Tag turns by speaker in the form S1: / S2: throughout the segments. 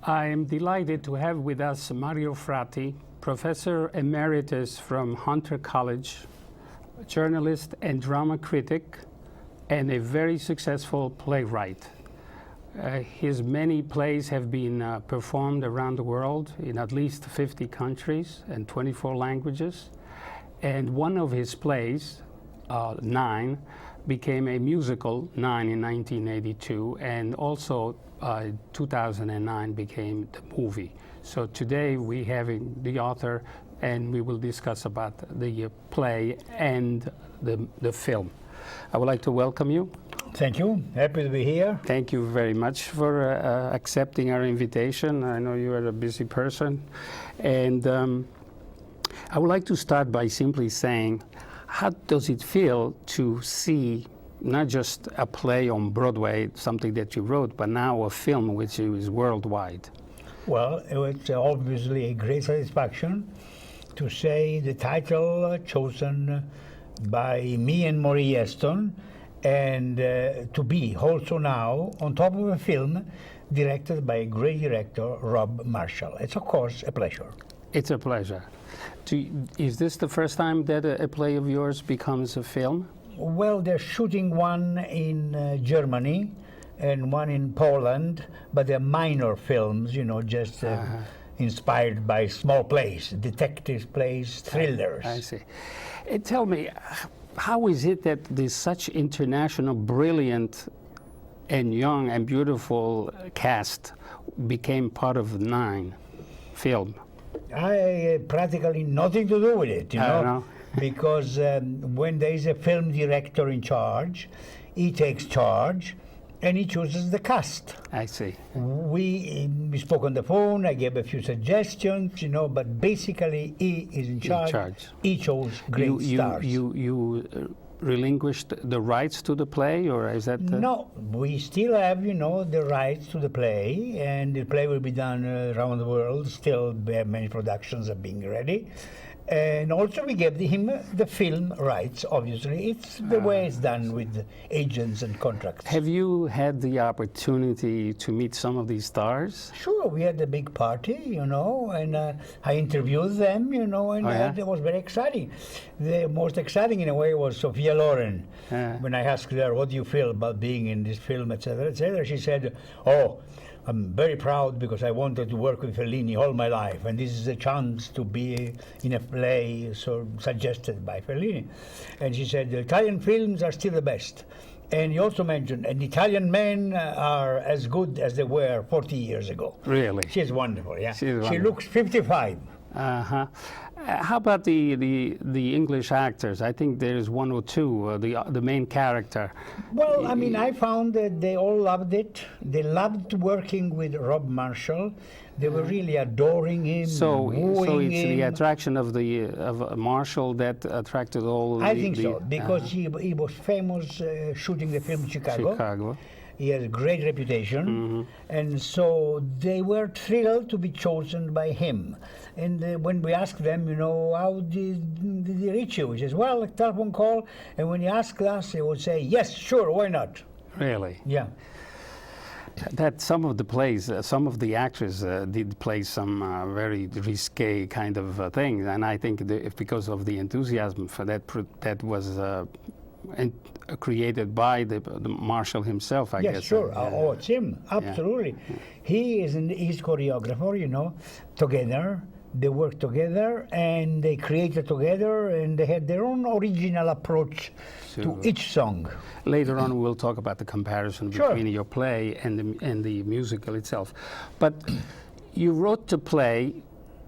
S1: I am delighted to have with us Mario Fratti, Professor Emeritus from Hunter College, journalist and drama critic, and a very successful playwright. His many plays have been performed around the world in at least 50 countries and 24 languages. And one of his plays, Nine, became a musical, Nine in 1982, and also 2009 became the movie. So today we have the author, and we will discuss about the play and the film. I would like to welcome you.
S2: Thank you. Happy to be here.
S1: Thank you very much for accepting our invitation. I know you are a busy person. And I would like to start by simply saying, how does it feel to see not just a play on Broadway, something that you wrote, but now a film which is worldwide?
S2: Well, it's obviously a great satisfaction to say the title chosen by me and Maurice Aston, and to be also now on top of a film directed by a great director, Rob Marshall. It's of course a pleasure.
S1: It's a pleasure. Is this the first time that a play of yours becomes a film?
S2: Well, they're shooting one in Germany and one in Poland, but they're minor films, you know, just inspired by small plays, detective plays, thrillers.
S1: I see. Tell me, how is it that this such international, brilliant, and young and beautiful cast became part of the Nine film?
S2: I practically nothing to do with it, you know. Because when there is a film director in charge, he takes charge and he chooses the cast.
S1: I see.
S2: We spoke on the phone, I gave a few suggestions, you know, but basically he is in charge. He chose great stars.
S1: You relinquished the rights to the play, or is that...
S2: No, we still have, you know, the rights to the play, and the play will be done around the world. Still, many productions are being ready. And also we gave him the film rights, obviously. It's the way it's done with agents and contracts.
S1: Have you had the opportunity to meet some of these stars?
S2: Sure, we had a big party, you know, and I interviewed them, you know, and it was very exciting. The most exciting in a way was Sophia Loren. When I asked her, what do you feel about being in this film, etc., etc., she said, oh, I'm very proud because I wanted to work with Fellini all my life, and this is a chance to be in a play suggested by Fellini. And she said, the Italian films are still the best. And he also mentioned, and Italian men are as good as they were 40 years ago.
S1: Really?
S2: She's wonderful, yeah.
S1: She
S2: looks 55.
S1: Uh-huh. How about the English actors? I think there's one or two, the main character.
S2: Well, I mean, I found that they all loved it. They loved working with Rob Marshall. They were really adoring him,
S1: so it's
S2: him.
S1: the attraction of Marshall that attracted all.
S2: I think so, because he was famous shooting the film Chicago. He has a great reputation, and so they were thrilled to be chosen by him. And when we asked them, you know, how did he reach you? He says, well, a telephone call, and when he asked us, he would say, yes, sure, why not?
S1: Really?
S2: Yeah.
S1: That some of the plays, some of the actors did play some very risque kind of things, and I think because of the enthusiasm for that was created by the Marshall himself, I guess.
S2: Yes, sure. Oh, it's him. Absolutely. Yeah. He is his choreographer, you know, together. They worked together and they created together, and they had their own original approach to each song.
S1: Later on, we'll talk about the comparison between your play and the musical itself. But you wrote the play,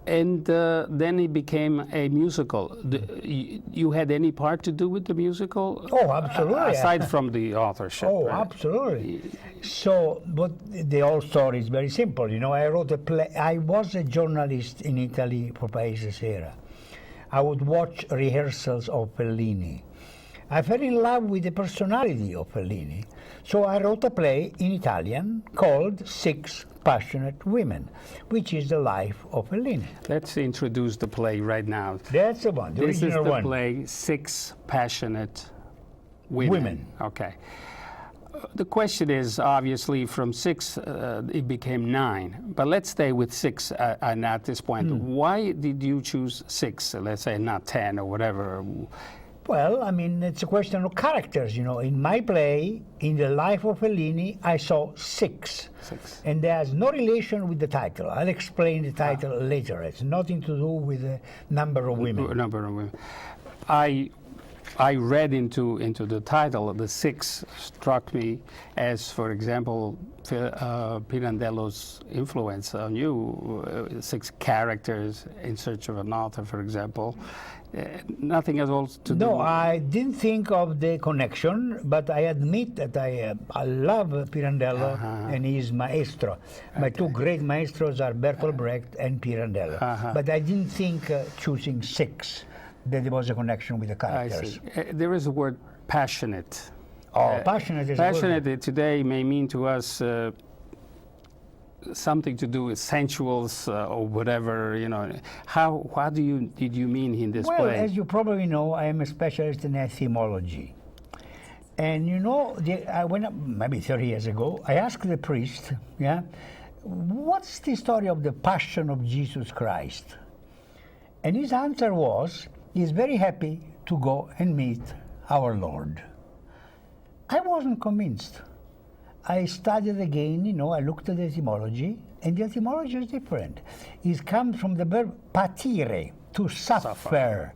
S1: and then it became a musical. You had any part to do with the musical?
S2: Oh, absolutely.
S1: Aside from the authorship.
S2: Oh,
S1: right?
S2: Absolutely. So, but the whole story is very simple. You know, I wrote a play. I was a journalist in Italy for Paese Sera. I would watch rehearsals of Fellini. I fell in love with the personality of Fellini. So I wrote a play in Italian called Six Passionate Women, which is the life of Fellini.
S1: Let's introduce the play right now.
S2: That's the one, the original one.
S1: This is the play, Six Passionate Women.
S2: Women.
S1: Okay. The question is, obviously, from 6, it became 9. But let's stay with 6 at this point. Why did you choose 6? Let's say not 10 or whatever.
S2: Well, I mean, it's a question of characters, you know. In my play, in the life of Fellini, I saw 6. And there's no relation with the title. I'll explain the title later. It's nothing to do with the number of women.
S1: Number of women. I read into the title. The 6 struck me as, for example, Pirandello's influence on you. 6 characters in search of an author, for example. Nothing at all to do.
S2: No, I didn't think of the connection, but I admit that I love Pirandello and his maestro. My 2 great maestros are Bertolt Brecht and Pirandello. But I didn't think choosing 6 that there was a connection with the characters.
S1: I see. There is a word passionate.
S2: Oh, passionate is
S1: passionate
S2: a word.
S1: Today may mean to us something to do with sensuals or whatever, you know. What did you mean in this play?
S2: Well, as you probably know, I am a specialist in etymology. And you know, I went up maybe 30 years ago, I asked the priest, what's the story of the Passion of Jesus Christ? And his answer was, he's very happy to go and meet our Lord. I wasn't convinced. I studied again, you know, I looked at the etymology, and the etymology is different. It comes from the verb patire, to suffer.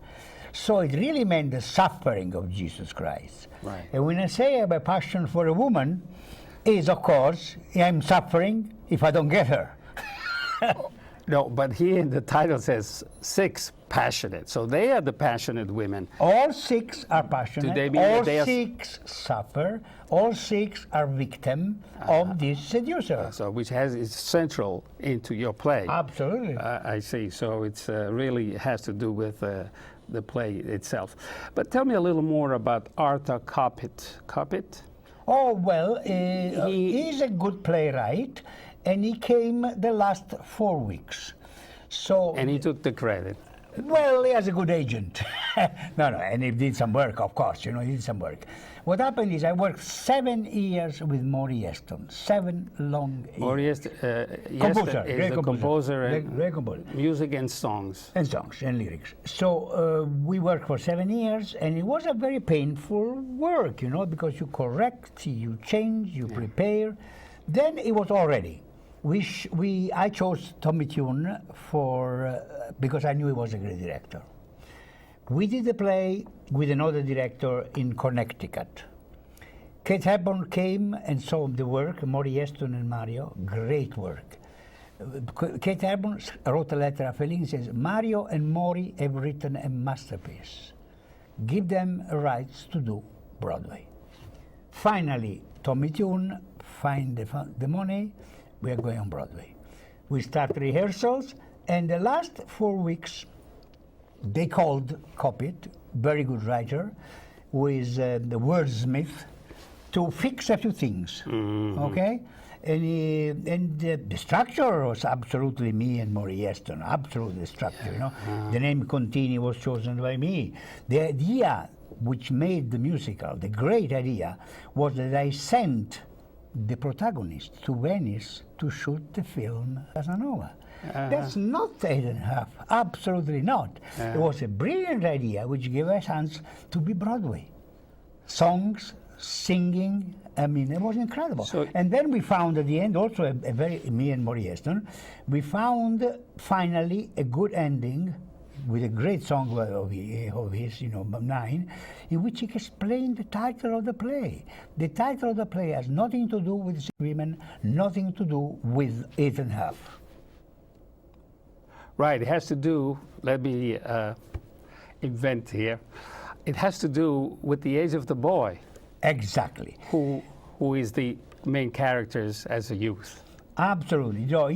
S2: So it really meant the suffering of Jesus Christ.
S1: Right.
S2: And when I say I have a passion for a woman, is of course, I'm suffering if I don't get her.
S1: No, but here the title says 6 passionate. So they are the passionate women.
S2: All 6 are passionate.
S1: Do they mean
S2: all
S1: that they
S2: 6 suffer. All 6 are victim of this seducer.
S1: So which is central into your play.
S2: Absolutely.
S1: I see. So it's really has to do with the play itself. But tell me a little more about Arthur Kopit. Kopit?
S2: Oh, well, he's a good playwright, and he came the last 4 weeks. So.
S1: And he took the credit.
S2: Well, he has a good agent. No, and he did some work, of course, you know, he did some work. What happened is I worked 7 years with Maury Heston, 7 long years.
S1: Maury Heston is the composer and music and songs.
S2: And songs and lyrics. So we worked for 7 years, and it was a very painful work, you know, because you correct, you change, you prepare. Then it was all ready. I chose Tommy Tune because I knew he was a great director. We did the play with another director in Connecticut. Kate Hepburn came and saw the work, Maury Heston and Mario, great work. Kate Hepburn wrote a letter to Fellini and says, Mario and Maury have written a masterpiece. Give them rights to do Broadway. Finally, Tommy Tune find the money, we are going on Broadway. We start rehearsals, and the last 4 weeks, they called Kopit, very good writer, who is the wordsmith, to fix a few things, okay? And the structure was absolutely me and Maury Heston, absolutely the structure, you know? The name Contini was chosen by me. The idea which made the musical, the great idea, was that I sent the protagonist to Venice to shoot the film Casanova. That's not 8.5, absolutely not. It was a brilliant idea which gave us a chance to be Broadway. Songs, singing, I mean, it was incredible. So, and then we found at the end also me and Maury Heston, we found finally a good ending with a great song of his, you know, 9, in which he explained the title of the play. The title of the play has nothing to do with women, nothing to do with 8.5. Right,
S1: it has to do, let me invent here, it has to do with the age of the boy.
S2: Exactly.
S1: Who is the main characters as a youth.
S2: Absolutely. So